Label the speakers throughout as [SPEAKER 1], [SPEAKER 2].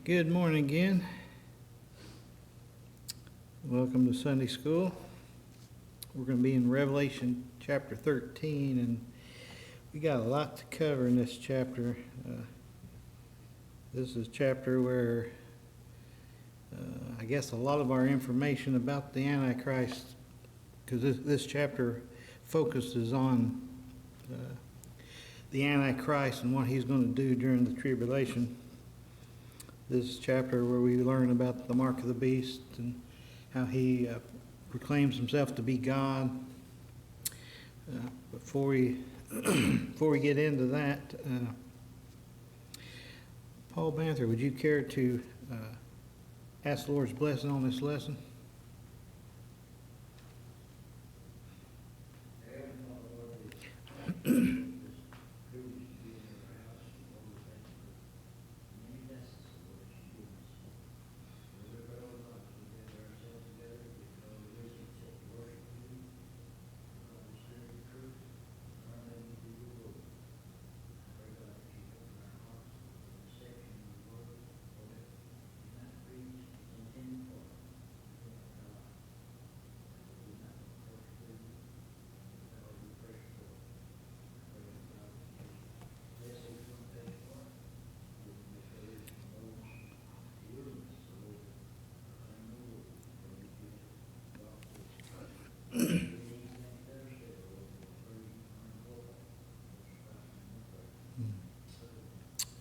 [SPEAKER 1] Good morning again. Welcome to Sunday School. We're going to be in Revelation chapter 13, and we got a lot to cover in this chapter. This is a chapter where I guess a lot of our information about the Antichrist, because this chapter focuses on the Antichrist and what he's going to do during the tribulation. This chapter where we learn about the mark of the beast and how he proclaims himself to be God. Before we get into that, Paul Banther, would you care to ask the Lord's blessing on this lesson?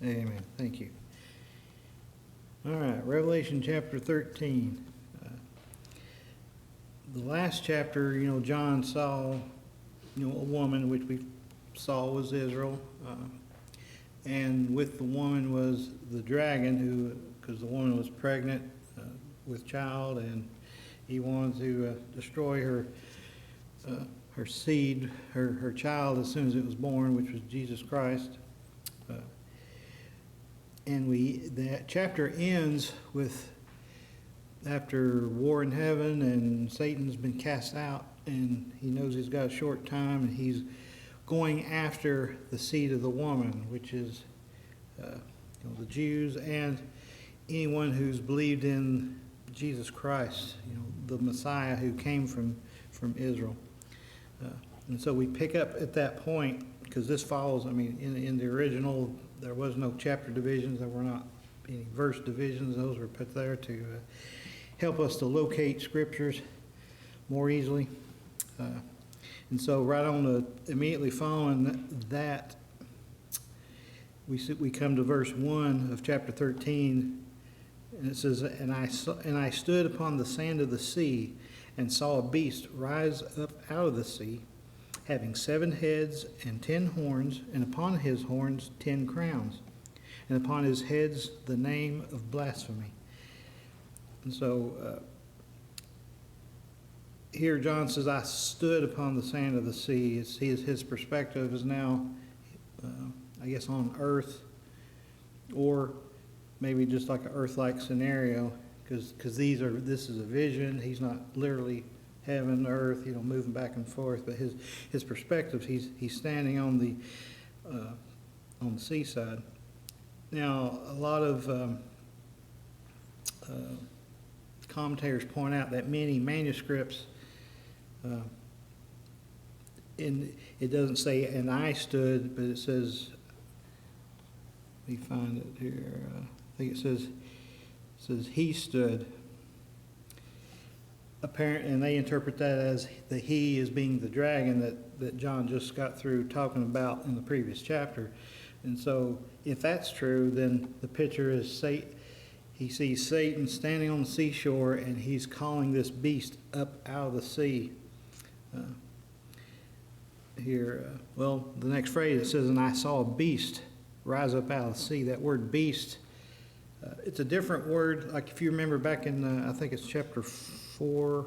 [SPEAKER 1] Amen. Thank you. All right, Revelation chapter 13. The last chapter, John saw, a woman, which we saw was Israel, and with the woman was the dragon, because the woman was pregnant with child, and he wanted to destroy her seed, her child, as soon as it was born, which was Jesus Christ. And that chapter ends with, after war in heaven and Satan's been cast out and he knows he's got a short time, and he's going after the seed of the woman, which is the Jews and anyone who's believed in Jesus Christ, the Messiah who came from Israel. And so we pick up at that point, because this follows, in the original, there was no chapter divisions, there were not any verse divisions. Those were put there to help us to locate scriptures more easily. And so right on immediately following that, we come to verse 1 of chapter 13, and it says, And I stood upon the sand of the sea, and saw a beast rise up out of the sea, having 7 heads and 10 horns, and upon his horns 10 crowns, and upon his heads the name of blasphemy. And so here John says, I stood upon the sand of the sea. His perspective is now, I guess, on earth, or maybe just like an earth-like scenario, because this is a vision. He's not literally heaven, earth, moving back and forth, but his perspective, he's standing on the seaside. Now, a lot of commentators point out that many manuscripts, it doesn't say "and I stood," but it says, let me find it here. I think it says he stood. And they interpret that as the he as being the dragon that John just got through talking about in the previous chapter. And so if that's true, then the picture is he sees Satan standing on the seashore, and he's calling this beast up out of the sea. The next phrase, it says, and I saw a beast rise up out of the sea. That word beast, it's a different word. Like if you remember back in, I think it's chapter 4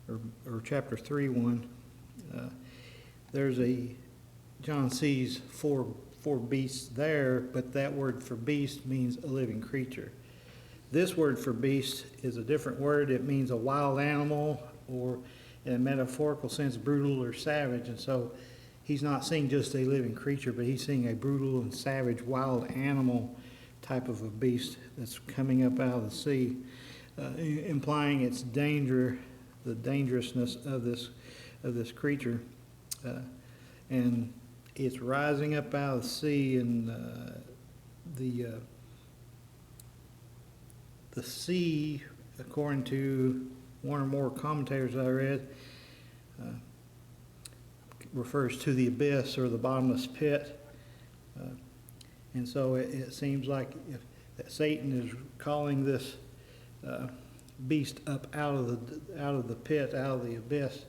[SPEAKER 1] or chapter 3:1, John sees four beasts there, but that word for beast means a living creature. This word for beast is a different word. It means a wild animal, or in a metaphorical sense, brutal or savage. And so he's not seeing just a living creature, but he's seeing a brutal and savage wild animal type of a beast that's coming up out of the sea, implying its danger, the dangerousness of this creature, and it's rising up out of the sea, and the sea, according to one or more commentators I read, refers to the abyss or the bottomless pit. And so it seems like that Satan is calling this beast up out of the pit, out of the abyss,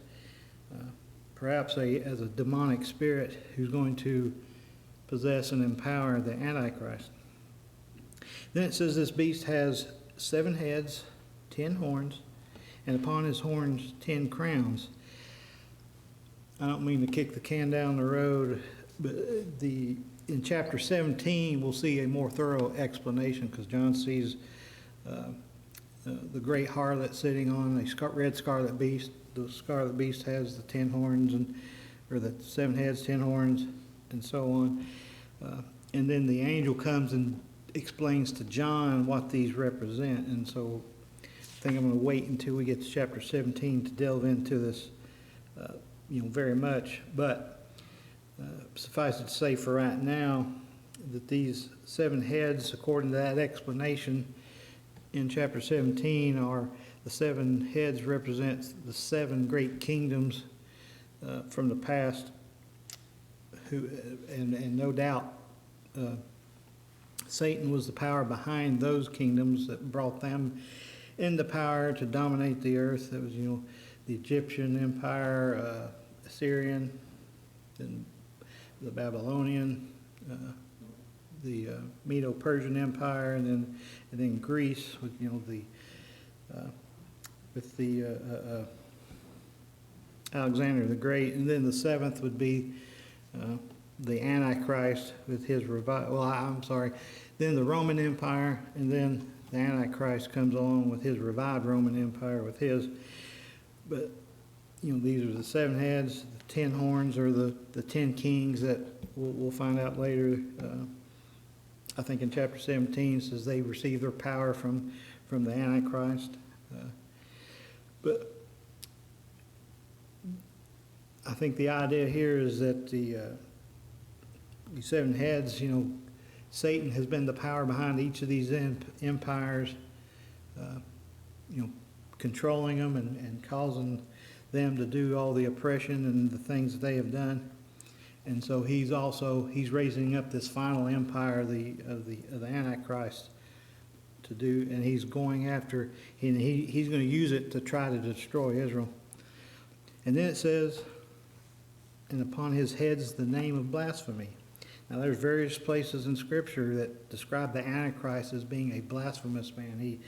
[SPEAKER 1] perhaps as a demonic spirit who's going to possess and empower the Antichrist. Then it says this beast has 7 heads, 10 horns, and upon his horns 10 crowns. I don't mean to kick the can down the road, but in chapter 17 we'll see a more thorough explanation, because John sees the great harlot sitting on a red scarlet beast. The scarlet beast has the 10 horns, or the 7 heads, 10 horns, and so on. And then the angel comes and explains to John what these represent. And so I think I'm going to wait until we get to chapter 17 to delve into this, very much. But suffice it to say for right now that these 7 heads, according to that explanation in chapter 17, are the 7 heads represents the 7 great kingdoms from the past, and no doubt Satan was the power behind those kingdoms that brought them into power to dominate the earth. That was, the Egyptian Empire, Assyrian, and the Babylonian, the Medo-Persian Empire, and then Greece with Alexander the Great, and then the 7th would be the Antichrist with his then the Roman Empire, and then the Antichrist comes along with his revived Roman Empire with his. But these are the 7 heads, the 10 horns are the 10 kings that we'll find out later. I think in chapter 17 it says they receive their power from the Antichrist. But I think the idea here is that these 7 heads, Satan has been the power behind each of these empires, controlling them and causing them to do all the oppression and the things that they have done. And so he's raising up this final empire of the Antichrist to do, and he's going after, and he's going to use it to try to destroy Israel. And then it says, and upon his heads the name of blasphemy. Now there's various places in Scripture that describe the Antichrist as being a blasphemous man.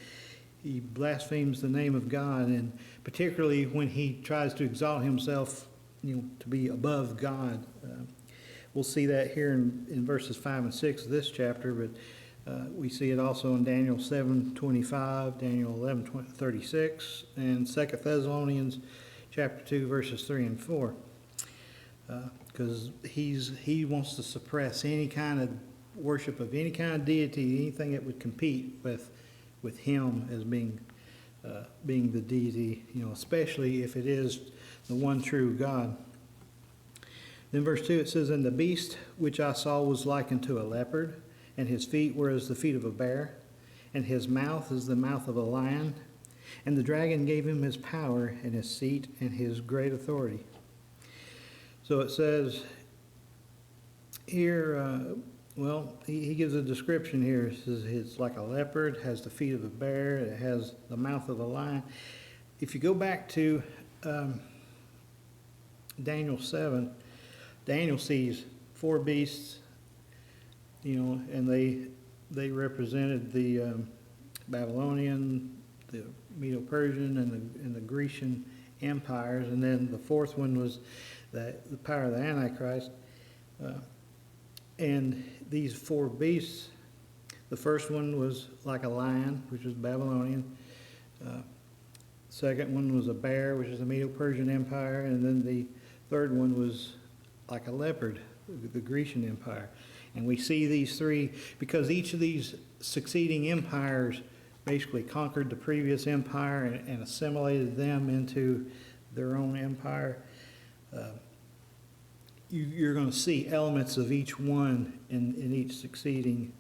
[SPEAKER 1] He blasphemes the name of God, and particularly when he tries to exalt himself, to be above God. We'll see that here in verses 5 and 6 of this chapter, but we see it also in Daniel 7:25, Daniel 11:36, and 2 Thessalonians chapter 2, verses 3 and 4. Because he wants to suppress any kind of worship of any kind of deity, anything that would compete with him as being the deity, especially if it is the one true God. Then verse 2, it says, "And the beast which I saw was likened to a leopard, and his feet were as the feet of a bear, and his mouth as the mouth of a lion. And the dragon gave him his power and his seat and his great authority." So it says here, he gives a description here. It says it's like a leopard, has the feet of a bear, it has the mouth of a lion. If you go back to Daniel 7, Daniel sees 4 beasts, and they represented the Babylonian, the Medo-Persian, and the Grecian empires, and then the 4th one was the power of the Antichrist. And these 4 beasts, the first one was like a lion, which was Babylonian. Second one was a bear, which is the Medo-Persian Empire, and then the third one was like a leopard, the Grecian Empire. And we see these three, because each of these succeeding empires basically conquered the previous empire and assimilated them into their own empire. You're going to see elements of each one in each succeeding,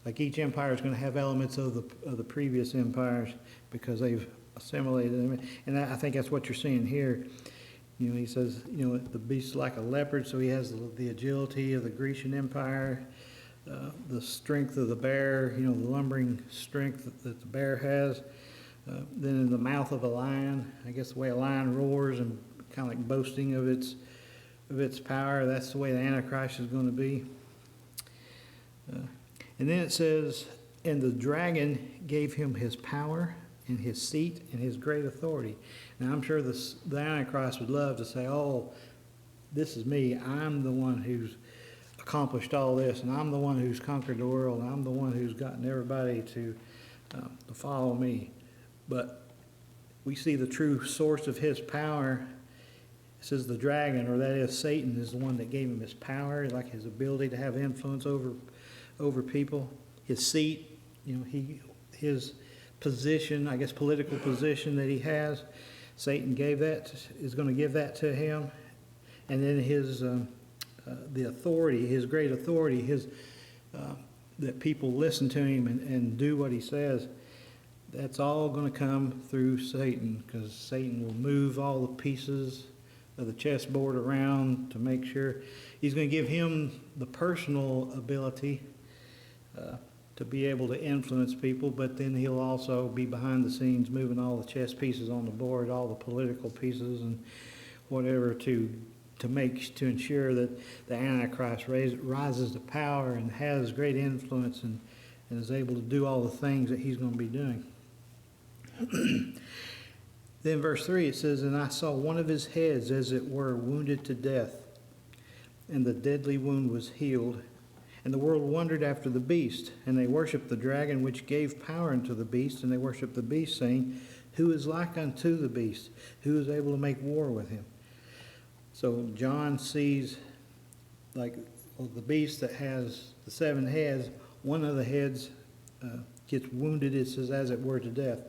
[SPEAKER 1] like each empire is going to have elements of the previous empires because they've assimilated them. And I think that's what you're seeing here. He says, the beast is like a leopard, so he has the agility of the Grecian Empire, the strength of the bear, the lumbering strength that the bear has. Then in the mouth of a lion, I guess the way a lion roars and kind of like boasting of its power, that's the way the Antichrist is going to be. And then it says, and the dragon gave him his power and his seat and his great authority. Now I'm sure the Antichrist would love to say, oh, this is me. I'm the one who's accomplished all this, and I'm the one who's conquered the world, and I'm the one who's gotten everybody to follow me. But we see the true source of his power. It says the dragon, or that is Satan, is the one that gave him his power, like his ability to have influence over people. His seat, his position, I guess political position that he has, Satan is going to give that to him. And then his the authority, his great authority, that people listen to him and do what he says. That's all going to come through Satan, because Satan will move all the pieces of the chessboard around to make sure. He's going to give him the personal ability to be able to influence people, but then he'll also be behind the scenes moving all the chess pieces on the board, all the political pieces and whatever, to ensure that the Antichrist rises to power and has great influence and is able to do all the things that he's going to be doing. Then verse 3, it says, and I saw one of his heads as it were wounded to death, and the deadly wound was healed. And the world wondered after the beast, and they worshipped the dragon which gave power unto the beast, and they worshipped the beast, saying, who is like unto the beast? Who is able to make war with him? So John sees the beast that has the 7 heads. One of the heads gets wounded, it says, as it were to death.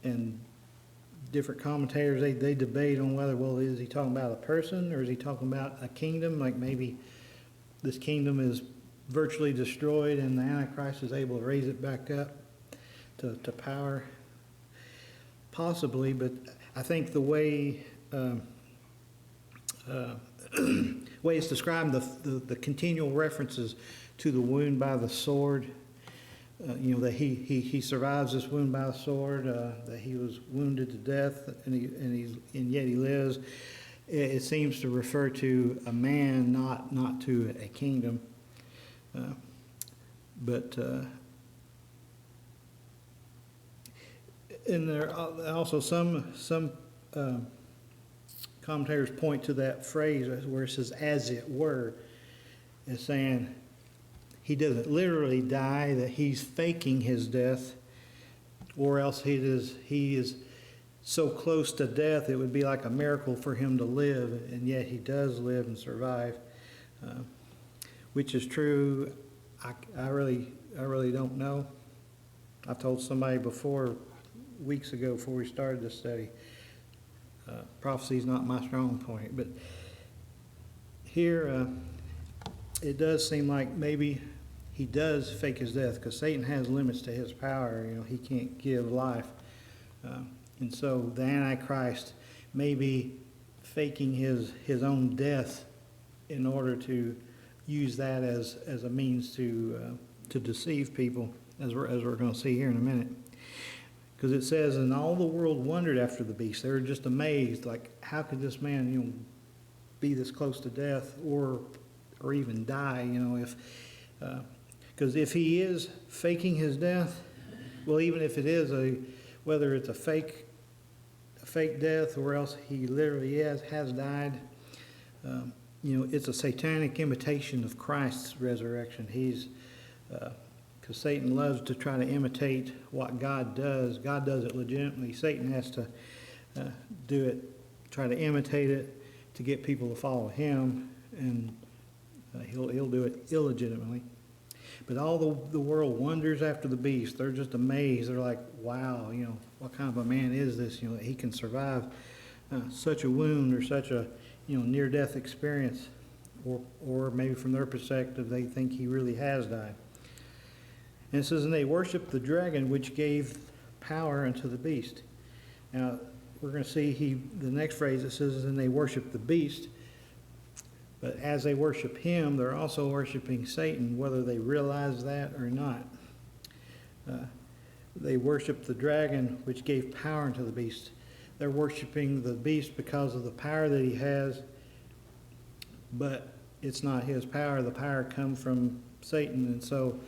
[SPEAKER 1] And different commentators, they debate on whether, is he talking about a person or is he talking about a kingdom? Like maybe this kingdom is virtually destroyed and the Antichrist is able to raise it back up to power. Possibly, but I think the way way it's described, the continual references to the wound by the sword, that he survives this wound by the sword, that he was wounded to death, and yet he lives. It seems to refer to a man, not to a kingdom. And there are also some commentators point to that phrase where it says "as it were," as saying he doesn't literally die; that he's faking his death, or else he is so close to death it would be like a miracle for him to live, and yet he does live and survive, which is true. I really don't know. I told somebody weeks ago before we started this study, prophecy is not my strong point, but here it does seem like maybe he does fake his death, because Satan has limits to his power. He can't give life, and so the Antichrist may be faking his own death in order to use that as a means to deceive people, as we're going to see here in a minute. Because it says, and all the world wondered after the beast. They were just amazed, like, how could this man, be this close to death or even die, because if he is faking his death, well, even if it is whether it's a fake death or else he literally has died, it's a satanic imitation of Christ's resurrection. Because Satan loves to try to imitate what God does. God does it legitimately. Satan has to do it, try to imitate it to get people to follow him. And He'll do it illegitimately. But all the world wonders after the beast. They're just amazed. They're like, wow, what kind of a man is this? That he can survive such a wound or such a, near-death experience. Or maybe from their perspective, they think he really has died. And it says, and they worshiped the dragon, which gave power unto the beast. Now, we're going to see the next phrase, it says, and they worshiped the beast. But as they worship him, they're also worshiping Satan, whether they realize that or not. They worship the dragon, which gave power unto the beast. They're worshiping the beast because of the power that he has, but it's not his power. The power comes from Satan, and so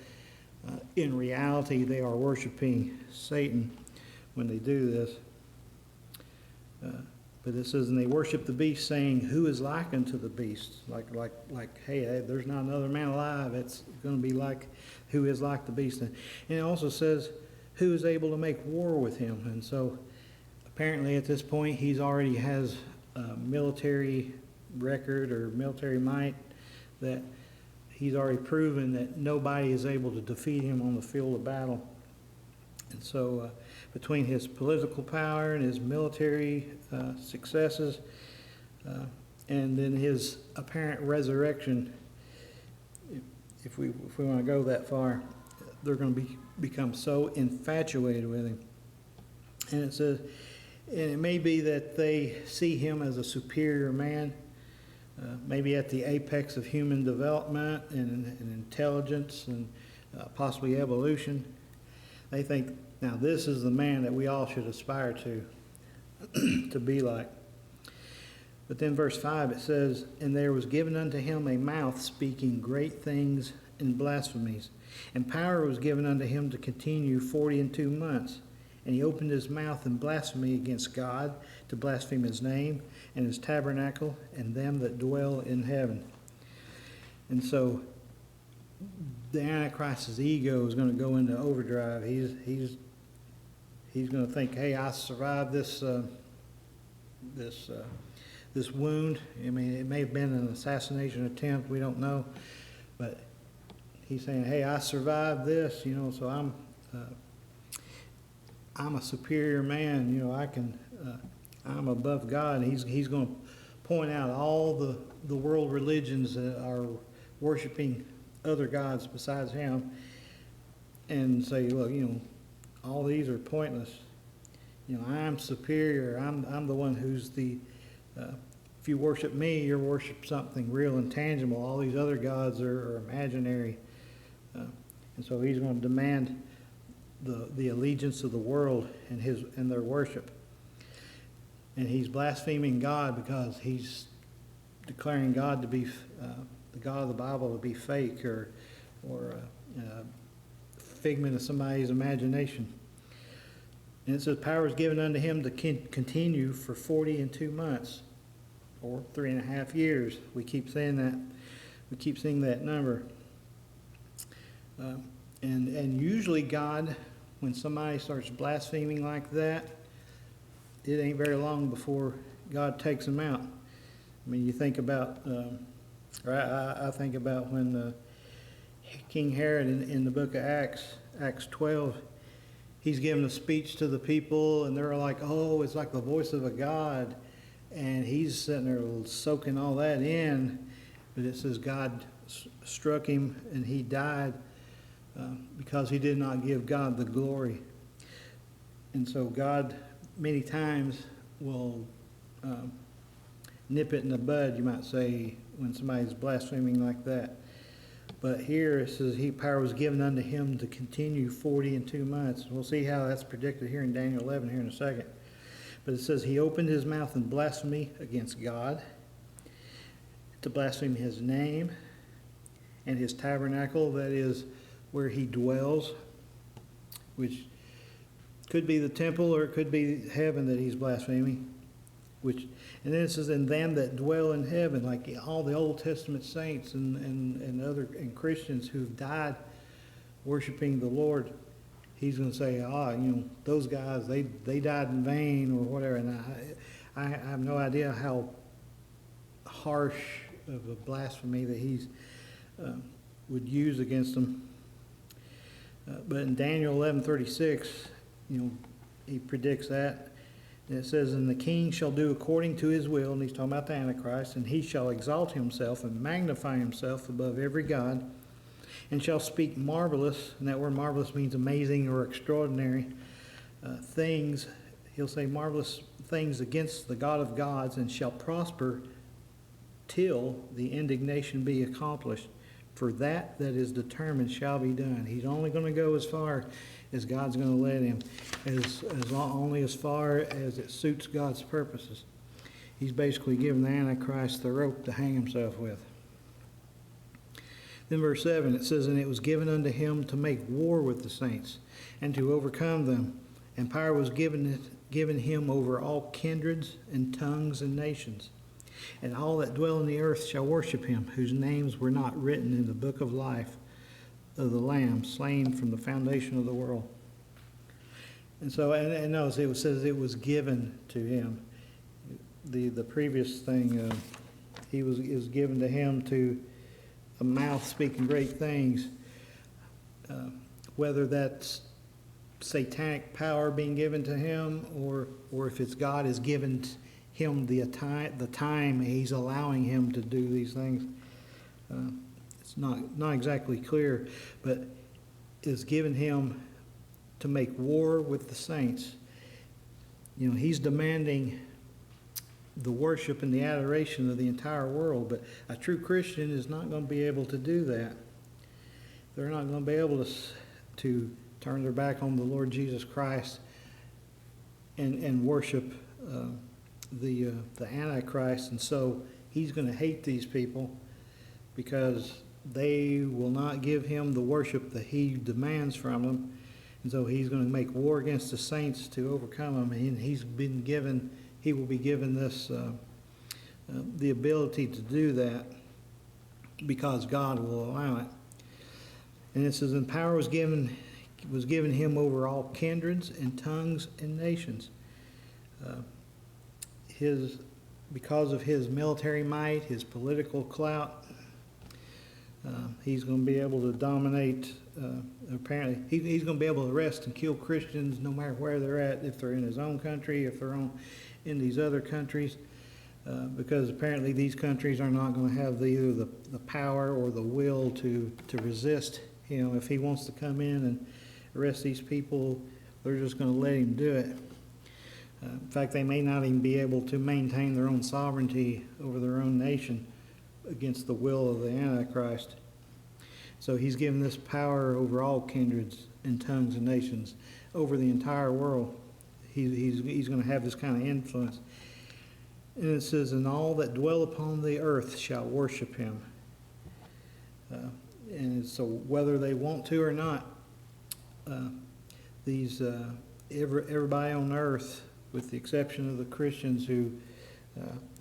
[SPEAKER 1] in reality, they are worshiping Satan when they do this. But it says, and they worship the beast, saying, who is like unto the beast? Like, hey, there's not another man alive. It's going to be like, who is like the beast? And it also says, who is able to make war with him? And so, apparently at this point, he's already has a military record or military might that he's already proven that nobody is able to defeat him on the field of battle. And so, between his political power and his military successes, and then his apparent resurrection, if we want to go that far, they're going to become so infatuated with him. And it says, and it may be that they see him as a superior man, maybe at the apex of human development and intelligence and possibly evolution. They think, now this is the man that we all should aspire to be like. But then verse 5 it says, and there was given unto him a mouth speaking great things and blasphemies. And power was given unto him to continue 42 months. And he opened his mouth in blasphemy against God, to blaspheme his name and his tabernacle and them that dwell in heaven. And so the Antichrist's ego is going to go into overdrive. He's going to think, hey, I survived this wound. I mean, it may have been an assassination attempt. We don't know. But he's saying, hey, I survived this, so I'm a superior man. I'm above God. And he's going to point out all the world religions that are worshiping other gods besides him and say, look, all these are pointless. I'm superior. I'm the one who's if you worship me, you worship something real and tangible. All these other gods are imaginary. And so he's going to demand the allegiance of the world and their worship. And he's blaspheming God because he's declaring God to be the God of the Bible to be fake or figment of somebody's imagination. And it says, power is given unto him to continue for 42 months, or 3.5 years. We keep saying that. We keep seeing that number. And usually God, when somebody starts blaspheming like that, it ain't very long before God takes them out. I mean, you think about, I think about when King Herod in the book of Acts 12, he's giving a speech to the people, and they're like, oh, it's like the voice of a God. And he's sitting there soaking all that in. But it says God struck him, and he died because he did not give God the glory. And so God many times will nip it in the bud, you might say, when somebody's blaspheming like that. But here it says, power was given unto him to continue 42 months. We'll see how that's predicted here in Daniel 11 here in a second. But it says he opened his mouth in blasphemy against God, to blaspheme his name and his tabernacle, that is where he dwells, which could be the temple or it could be heaven that he's blaspheming. And then it says, and them that dwell in heaven, like all the Old Testament saints and Christians who've died worshiping the Lord, he's going to say, those guys, they died in vain or whatever. And I have no idea how harsh of a blasphemy that he's would use against them. But in Daniel 11:36, he predicts that. And it says, "And the king shall do according to his will," and he's talking about the Antichrist, "and he shall exalt himself and magnify himself above every god, and shall speak marvelous," and that word marvelous means amazing or extraordinary, things. He'll say marvelous things against the God of gods, and shall prosper till the indignation be accomplished. For that is determined shall be done. He's only going to go as far as God's going to let him, only as far as it suits God's purposes. He's basically giving the Antichrist the rope to hang himself with. Then verse 7, it says, "And it was given unto him to make war with the saints, and to overcome them. And power was given him over all kindreds and tongues and nations. And all that dwell in the earth shall worship him, whose names were not written in the book of life of the Lamb, slain from the foundation of the world." And so, and notice it says it was given to him. The previous thing, it was given to him to a mouth speaking great things. Whether that's satanic power being given to him, or if it's God has given him the time he's allowing him to do these things. It's not exactly clear, but it's given him to make war with the saints. He's demanding the worship and the adoration of the entire world, but a true Christian is not going to be able to do that. They're not going to be able to turn their back on the Lord Jesus Christ and worship the Antichrist. And so he's going to hate these people because they will not give him the worship that he demands from them. And so he's going to make war against the saints to overcome them. And he will be given this the ability to do that because God will allow it. And it says, "And power was given him over all kindreds and tongues and nations." Because of his military might, his political clout, he's going to be able to dominate. Apparently, he's going to be able to arrest and kill Christians no matter where they're at, if they're in his own country, if they're in these other countries, because apparently these countries are not going to have either the power or the will to resist him. If he wants to come in and arrest these people, they're just going to let him do it. In fact, they may not even be able to maintain their own sovereignty over their own nation against the will of the Antichrist. So he's given this power over all kindreds and tongues and nations, over the entire world. He's going to have this kind of influence. And it says, "And all that dwell upon the earth shall worship him." And so whether they want to or not, everybody on earth, with the exception of the Christians who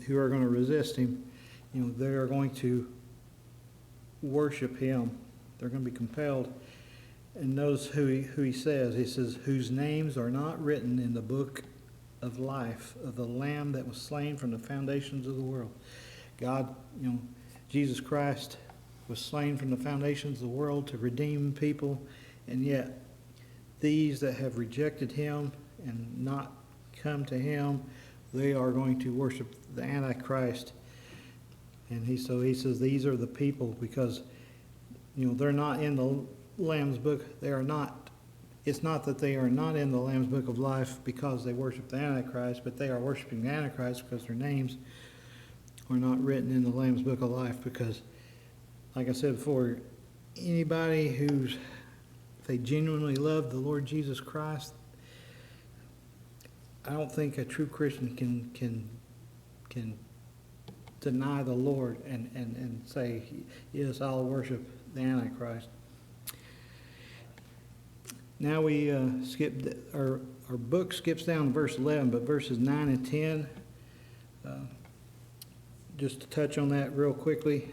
[SPEAKER 1] are going to resist him, they are going to worship him. They're going to be compelled. And notice who he says. He says, "Whose names are not written in the book of life of the Lamb that was slain from the foundations of the world." God, Jesus Christ was slain from the foundations of the world to redeem people, and yet these that have rejected him and not come to him, they are going to worship the Antichrist. And he says these are the people, because they're not in the Lamb's book. They are not. It's not that they are not in the Lamb's book of life because they worship the Antichrist, but they are worshiping the Antichrist because their names are not written in the Lamb's book of life. Because, like I said before, anybody if they genuinely love the Lord Jesus Christ, I don't think a true Christian can deny the Lord and say, "Yes, I'll worship the Antichrist." Now we our book skips down to verse 11, but verses 9 and 10, just to touch on that real quickly,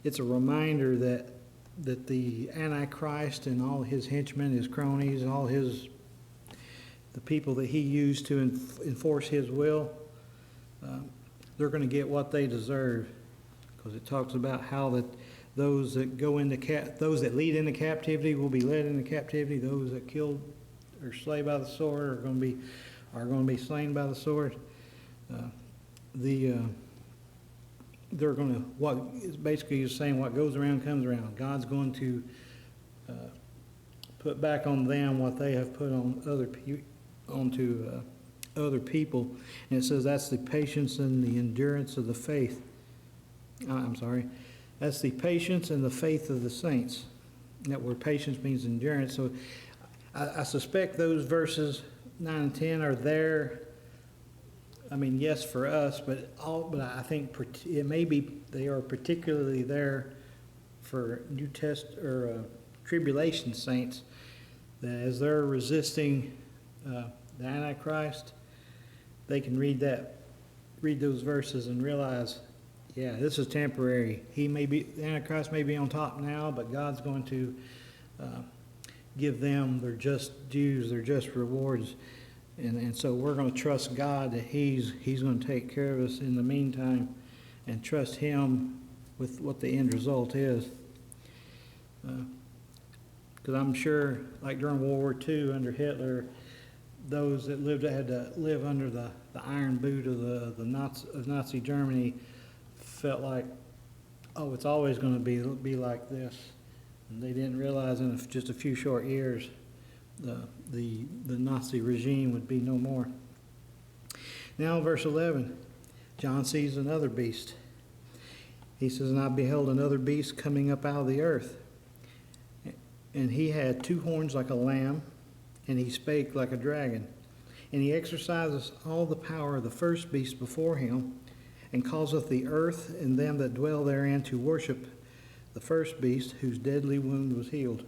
[SPEAKER 1] it's a reminder that the Antichrist and all his henchmen, his cronies, the people that he used to enforce his will, they're going to get what they deserve, because it talks about how that Those that those that lead into captivity will be led into captivity. Those that killed or slay by the sword are going to be slain by the sword. They're going to, what is basically is saying, what goes around comes around. God's going to put back on them what they have put on onto other people. And it says that's the patience and the endurance of the faith. That's the patience and the faith of the saints. That word patience means endurance. So I suspect those verses 9 and 10 are there. I mean, yes, for us, but I think it may be they are particularly there for tribulation saints, that as they're resisting the Antichrist, they can read those verses and realize, yeah, this is temporary. The Antichrist may be on top now, but God's going to give them their just dues, their just rewards. And so we're going to trust God that He's going to take care of us in the meantime, and trust Him with what the end result is. Because I'm sure, like during World War II under Hitler, those that had to live under the iron boot of Nazi Germany felt like, oh, it's always going to be like this. And they didn't realize in just a few short years the Nazi regime would be no more. Now, verse 11, John sees another beast. He says, "And I beheld another beast coming up out of the earth. And he had 2 horns like a lamb, and he spake like a dragon. And he exercises all the power of the first beast before him, and causeth the earth and them that dwell therein to worship the first beast, whose deadly wound was healed."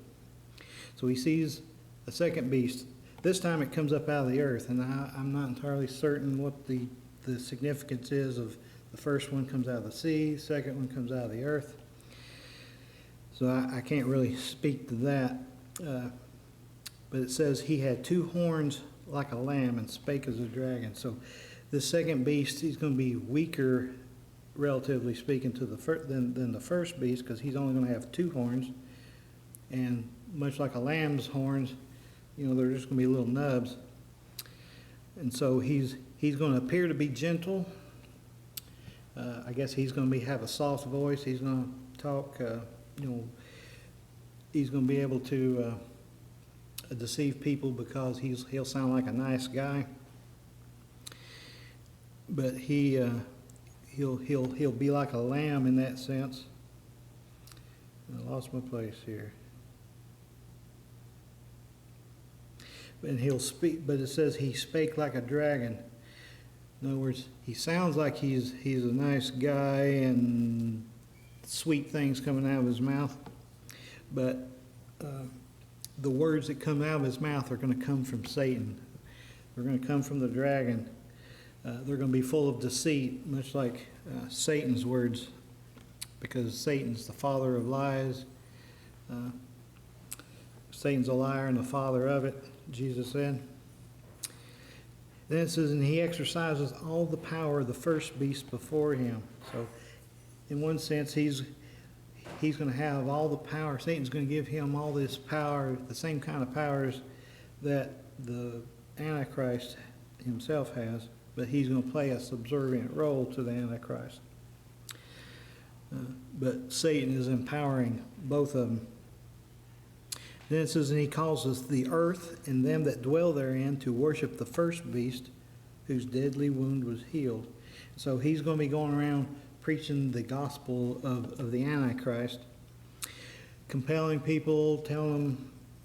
[SPEAKER 1] So he sees a second beast. This time it comes up out of the earth, and I'm not entirely certain what the significance is of the first one comes out of the sea, the second one comes out of the earth. So I can't really speak to that. But it says he had 2 horns like a lamb and spake as a dragon. So this second beast, he's going to be weaker, relatively speaking, to than the first beast, because he's only going to have 2 horns. And much like a lamb's horns, they're just going to be little nubs. And so he's going to appear to be gentle. I guess he's going to have a soft voice. He's going to talk, he's going to be able to deceive people because he'll sound like a nice guy. But he'll be like a lamb in that sense. I lost my place here. And he'll speak, but it says he spake like a dragon. In other words, he sounds like he's a nice guy and sweet things coming out of his mouth, but the words that come out of his mouth are going to come from Satan. They're going to come from the dragon. They're going to be full of deceit, much like Satan's words, because Satan's the father of lies. Satan's a liar and the father of it, Jesus said. Then it says, "And he exercises all the power of the first beast before him." So in one sense, he's going to have all the power. Satan's going to give him all this power, the same kind of powers that the Antichrist himself has, but he's going to play a subservient role to the Antichrist. But Satan is empowering both of them. Then it says, "And he causes the earth and them that dwell therein to worship the first beast, whose deadly wound was healed." So he's going to be going around preaching the gospel of the Antichrist, compelling people, telling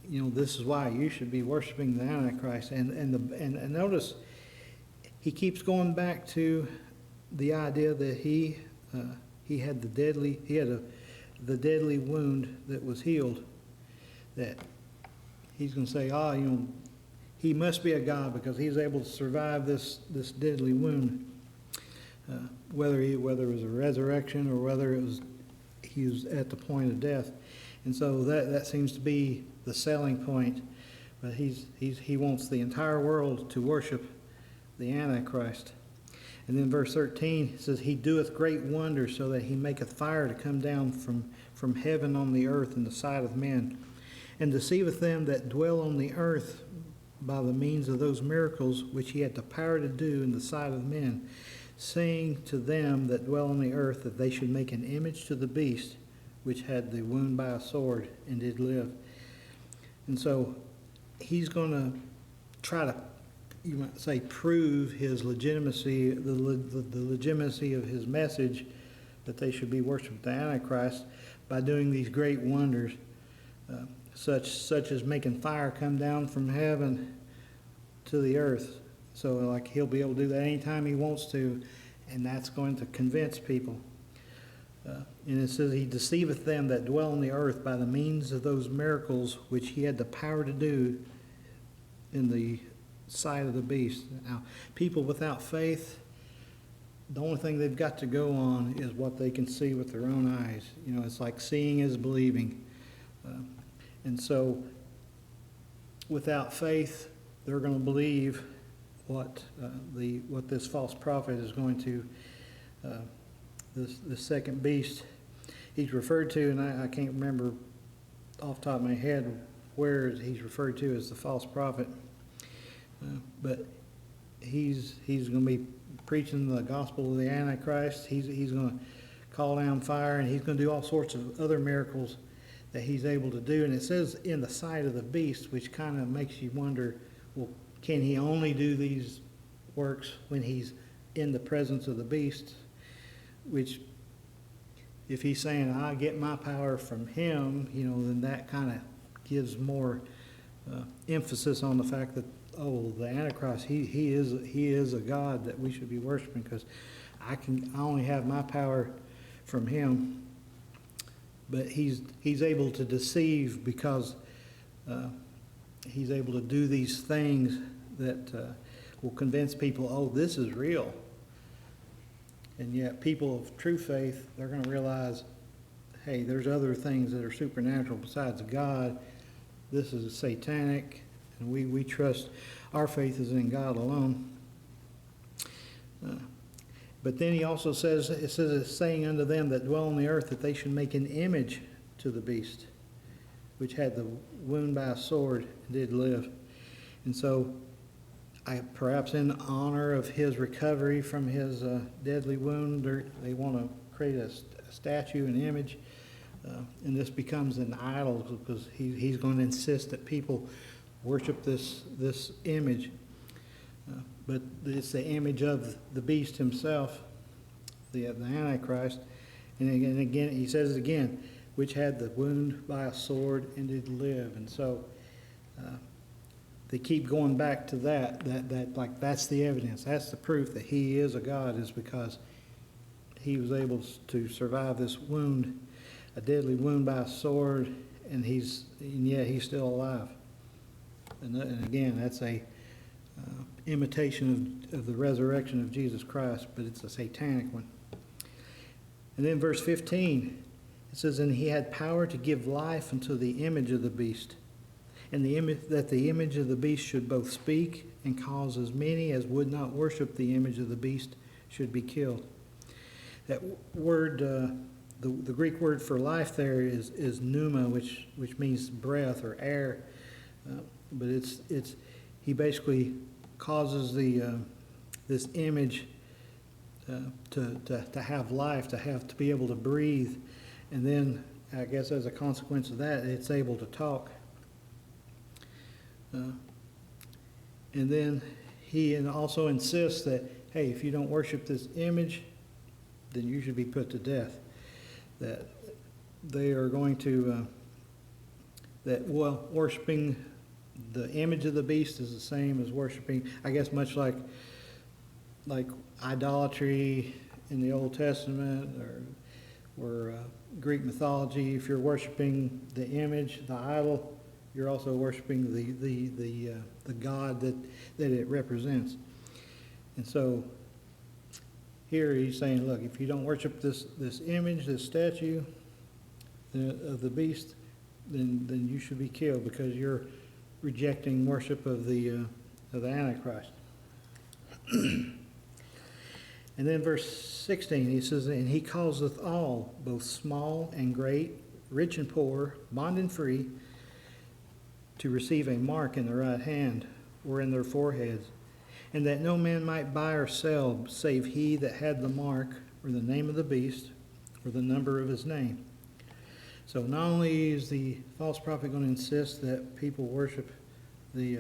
[SPEAKER 1] them, this is why you should be worshiping the Antichrist. And notice, he keeps going back to the idea that he had the deadly wound that was healed. That he's going to say, he must be a god because he's able to survive this deadly wound. Whether it was a resurrection or whether he was at the point of death. And so that seems to be the selling point. But he wants the entire world to worship the Antichrist. And then verse 13 says, "He doeth great wonders, so that he maketh fire to come down from heaven on the earth in the sight of men, and deceiveth them that dwell on the earth by the means of those miracles which he had the power to do in the sight of men, saying to them that dwell on the earth that they should make an image to the beast which had the wound by a sword and did live. And so he's going to try to, you might say, prove his legitimacy, the legitimacy of his message that they should be worshipped the Antichrist by doing these great wonders, such as making fire come down from heaven to the earth. So like he'll be able to do that anytime he wants to, and that's going to convince people. And it says, he deceiveth them that dwell on the earth by the means of those miracles which he had the power to do in the sight of the beast. Now, people without faith, the only thing they've got to go on is what they can see with their own eyes. You know, it's like seeing is believing. And so, without faith, they're going to believe what this false prophet is going to, the second beast he's referred to, and I can't remember off the top of my head where he's referred to as the false prophet, but he's going to be preaching the gospel of the Antichrist. He's going to call down fire, and he's going to do all sorts of other miracles that he's able to do. And it says in the sight of the beast, which kind of makes you wonder, well, can he only do these works when he's in the presence of the beast? Which, if he's saying, I get my power from him, you know, then that kind of gives more emphasis on the fact that, oh, the Antichrist, he is a god that we should be worshiping, because I only have my power from him. But he's able to deceive because he's able to do these things that will convince people, oh, this is real. And yet people of true faith, they're going to realize, hey, there's other things that are supernatural besides God. This is satanic, and we trust our faith is in God alone. But then he also says, it's saying unto them that dwell on the earth that they should make an image to the beast, which had the wound by a sword and did live. And so, perhaps in honor of his recovery from his deadly wound, they want to create a statue, an image, and this becomes an idol, because he's going to insist that people worship this image. But it's the image of the beast himself, the Antichrist. And again, he says it again, which had the wound by a sword and did live. And so they keep going back to that like that's the evidence, that's the proof that he is a god, is because he was able to survive this wound, a deadly wound by a sword, and yet he's still alive. And again, that's a imitation of the resurrection of Jesus Christ, but it's a satanic one. And then verse 15, it says, and he had power to give life unto the image of the beast, and that the image of the beast should both speak, and cause as many as would not worship the image of the beast should be killed. That word, the Greek word for life there is pneuma, which means breath or air, but he basically causes this image to have life, to be able to breathe, and then I guess as a consequence of that, it's able to talk. And then he also insists that, hey, if you don't worship this image, then you should be put to death. That they are going to, worshiping the image of the beast is the same as worshiping, I guess, much like idolatry in the Old Testament or Greek mythology. If you're worshiping the image, the idol, you're also worshiping the God that it represents. And so here he's saying, look, if you don't worship this image, this statue of the beast, then you should be killed, because you're rejecting worship of the Antichrist. And then verse 16, he says, and he causeth all, both small and great, rich and poor, bond and free, to receive a mark in the right hand or in their foreheads, and that no man might buy or sell save he that had the mark or the name of the beast or the number of his name. So not only is the false prophet going to insist that people worship the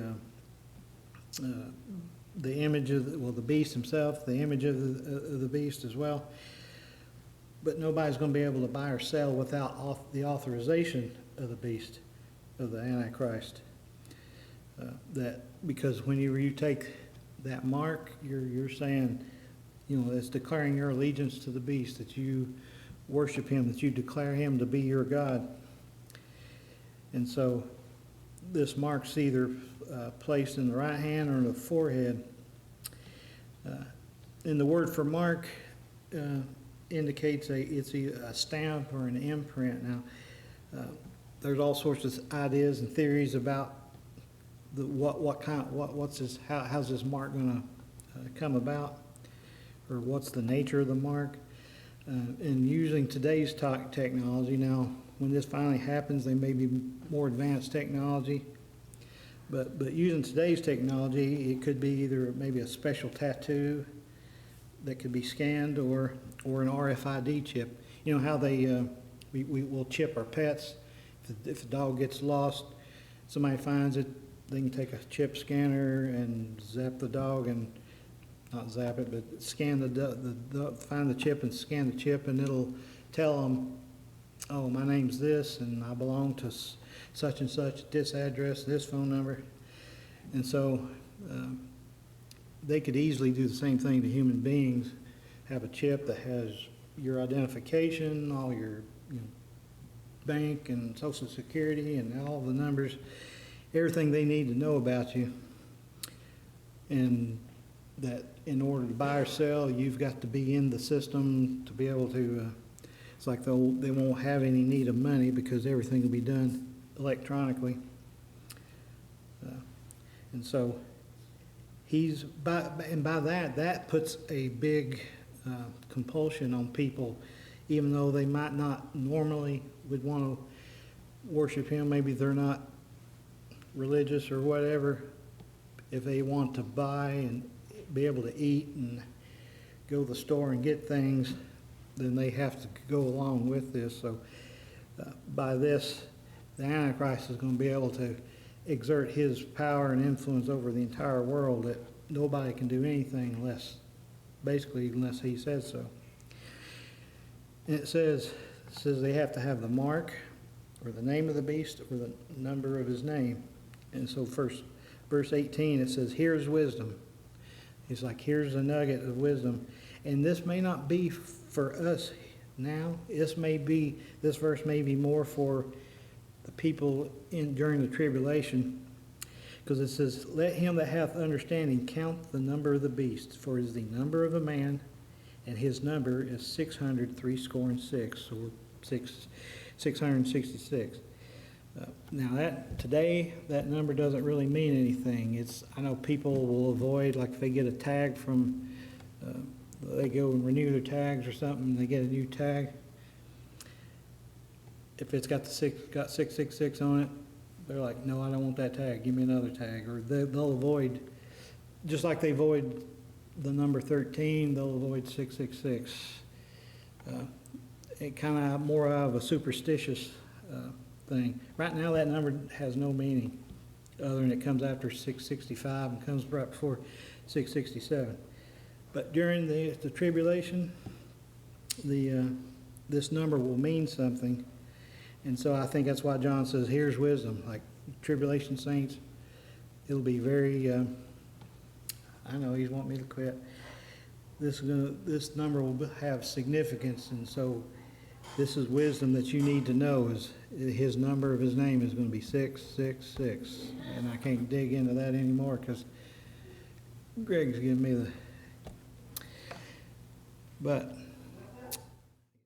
[SPEAKER 1] image of the beast himself, the image of the beast as well, but nobody's going to be able to buy or sell without the authorization of the beast, of the Antichrist. Because when you take that mark, you're saying, it's declaring your allegiance to the beast, that you worship him, that you declare him to be your God. And so this mark's either placed in the right hand or in the forehead. And the word for mark indicates it's a stamp or an imprint. Now, there's all sorts of ideas and theories about how's this mark going to come about, or what's the nature of the mark. And using today's technology, now when this finally happens, they may be more advanced technology, but using today's technology, it could be either maybe a special tattoo that could be scanned, or an RFID chip. You know how we will chip our pets. If the dog gets lost, somebody finds it, they can take a chip scanner and zap the dog, and not zap it, but scan find the chip and scan the chip, and it'll tell them, oh, my name's this, and I belong to such and such, this address, this phone number. And so they could easily do the same thing to human beings, have a chip that has your identification, all your bank and social security and all the numbers, everything they need to know about you. And that in order to buy or sell, you've got to be in the system to be able to, it's like they won't have any need of money because everything will be done electronically. And so by that puts a big compulsion on people, even though they might not normally would want to worship him. Maybe they're not religious or whatever. If they want to buy and be able to eat and go to the store and get things, then they have to go along with this. So by this, the Antichrist is going to be able to exert his power and influence over the entire world, that nobody can do anything unless he says so. And it says they have to have the mark or the name of the beast or the number of his name. And so first, verse 18, it says, here's wisdom. It's like, here's a nugget of wisdom. And this may not be for us now. This verse may be more for the people during the tribulation. Because it says, let him that hath understanding count the number of the beast, for it is the number of a man, and his number is 666, or 666. Now today, that number doesn't really mean anything. I know people will avoid, like if they get a tag from, they go and renew their tags or something, they get a new tag. If it's got 666 on it, they're like, no, I don't want that tag, give me another tag. Or they'll avoid, just like they avoid the number 13, they'll avoid 666. It kind of more of a superstitious thing. Right now that number has no meaning other than it comes after 665 and comes right before 667. But during the tribulation, this number will mean something. And so I think that's why John says, here's wisdom. Like tribulation saints, it'll be very, I know he's wanting me to quit. This number will have significance, and so this is wisdom that you need to know. Is his number of his name is going to be 666, and I can't dig into that anymore because Greg's giving me the. But